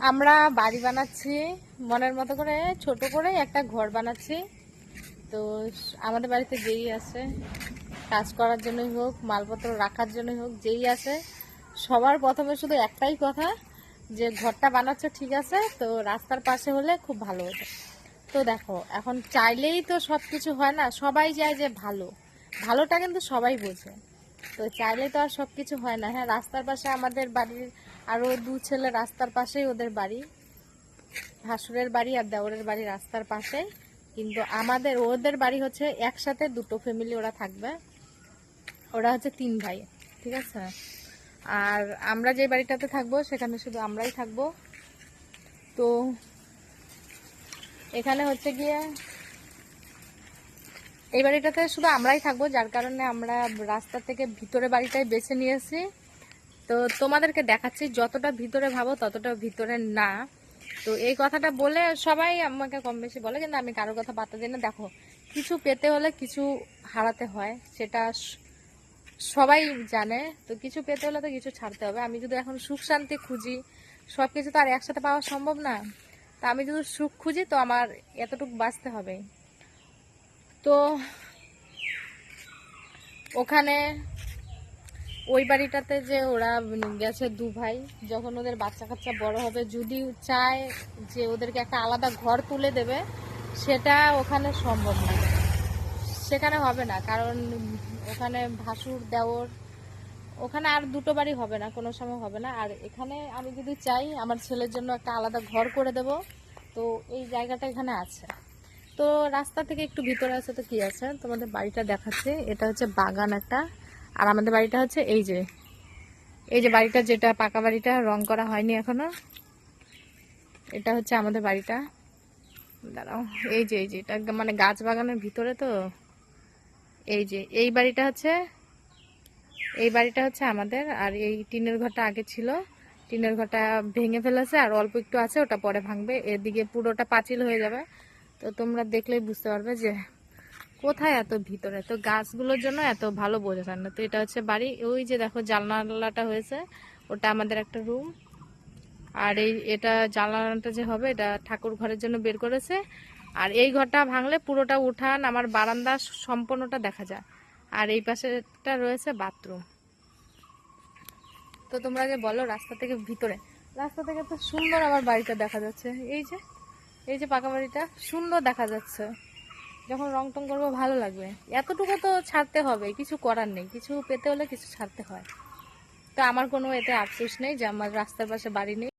আমরা বাড়ি বানাচ্ছি মনের মতো করে, ছোট করে একটা ঘর বানাচ্ছি। তো আমাদের বাড়িতে যেই আছে, কাজ করার জন্যই হোক, মালপত্র রাখার জন্যই হোক, যেই আছে সবার প্রথমে শুধু একটাই কথা, যে ঘরটা বানাচ্ছ ঠিক আছে, তো রাস্তার পাশে হলে খুব ভালো হতো। তো দেখো, এখন চাইলেই তো সব কিছু হয় না, সবাই চায় যে ভালোটা কিন্তু সবাই বোঝে। তো চাইলে তো আর সব কিছু হয় না। হ্যাঁ, রাস্তার পাশে আমাদের বাড়ির আরও 2 ছেলে, রাস্তার পাশেই ওদের বাড়ি, ভাসুরের বাড়ি আর দেওরের বাড়ি রাস্তার পাশেই। কিন্তু ওদের বাড়ি হচ্ছে একসাথে, দুটো ফ্যামিলি ওরা থাকবে, ওরা হচ্ছে 3 ভাই, ঠিক আছে। আর আমরা যে বাড়িটাতে থাকবো সেখানে শুধু আমরাই থাকবো। তো এখানে হচ্ছে গিয়ে এই বাড়িটাতে শুধু আমরাই থাকবো, যার কারণে আমরা রাস্তা থেকে ভিতরে বাড়িটাই বেছে নিয়েছি। তো তোমাদেরকে দেখাচ্ছি, যতটা ভিতরে ভাবো ততটা ভিতরে না। তো এই কথাটা বলে সবাই আমাকে কম বেশি বলে, কিন্তু আমি কারোর কথা পাত্তা দিই না। দেখো, কিছু পেতে হলে কিছু হারাতে হয়, সেটা সবাই জানে। তো কিছু পেতে হলে তো কিছু ছাড়তে হবে। আমি যদি এখন সুখ শান্তি খুঁজি, সব কিছু তো আর একসাথে পাওয়া সম্ভব না। তা আমি যদি সুখ খুঁজি, তো আমার এতটুকু বাঁচতে হবে। তো ওখানে ওই বাড়িটাতে যে ওরা গেছে 2 ভাই, যখন ওদের বাচ্চা কাচ্চা বড় হবে, যদি চায় যে ওদেরকে একটা আলাদা ঘর তুলে দেবে, সেটা ওখানে সম্ভব না, সেখানে হবে না। কারণ ওখানে ভাসুর দেওর, ওখানে আর 2টো বাড়ি হবে না, কোনো সময় হবে না। আর এখানে আমি যদি চাই আমার ছেলের জন্য একটা আলাদা ঘর করে দেব, তো এই জায়গাটা এখানে আছে। তো রাস্তা থেকে একটু ভিতরে আছে, তো কি আছে, তোমাদের বাড়িটা দেখাচ্ছে। এটা হচ্ছে বাগান একটা। আর আমাদের বাড়িটা হচ্ছে এই যে বাড়িটা, যেটা পাকা বাড়িটা, রং করা হয়নি এখনো, এটা হচ্ছে আমাদের বাড়িটা। দাঁড়াও, এই যে এটা মানে গাছ বাগানের ভিতরে। তো এই যে এই বাড়িটা হচ্ছে আমাদের। আর এই টিনের ঘরটা আগে ছিল, টিনের ঘরটা ভেঙে ফেলেছে, আর অল্প একটু আছে, ওটা পরে ভাঙবে। এদিকে পুরোটা পাঁচিল হয়ে যাবে। তো তোমরা দেখলেই বুঝতে পারবে যে কোথায় এত ভিতরে। তো গাছগুলোর জন্য এত ভালো বোঝা যায় না। তো এটা হচ্ছে বাড়ি। ওই যে দেখো জানলাটা হয়েছে, ওটা আমাদের একটা রুম। আর এটা জানলাটা যে হবে, এটা ঠাকুর ঘরের জন্য বের করেছে। আর এই ঘরটা ভাঙলে পুরোটা উঠান, আমার বারান্দা সম্পূর্ণটা দেখা যায়। আর এই পাশেটা রয়েছে বাথরুম। তো তোমরা যে বলো রাস্তা থেকে ভিতরে, রাস্তা থেকে তো সুন্দর আমার বাড়িটা দেখা যাচ্ছে। এই যে পাকা বাড়িটা সুন্দর দেখা যাচ্ছে। যখন রং টং করবো ভালো লাগবে। এতটুকু তো ছাড়তে হবে, কিছু করার নেই, কিছু পেতে হলে কিছু ছাড়তে হয়। তো আমার কোনো এতে আফসোস নেই যে আমার রাস্তার পাশে বাড়ি নেই।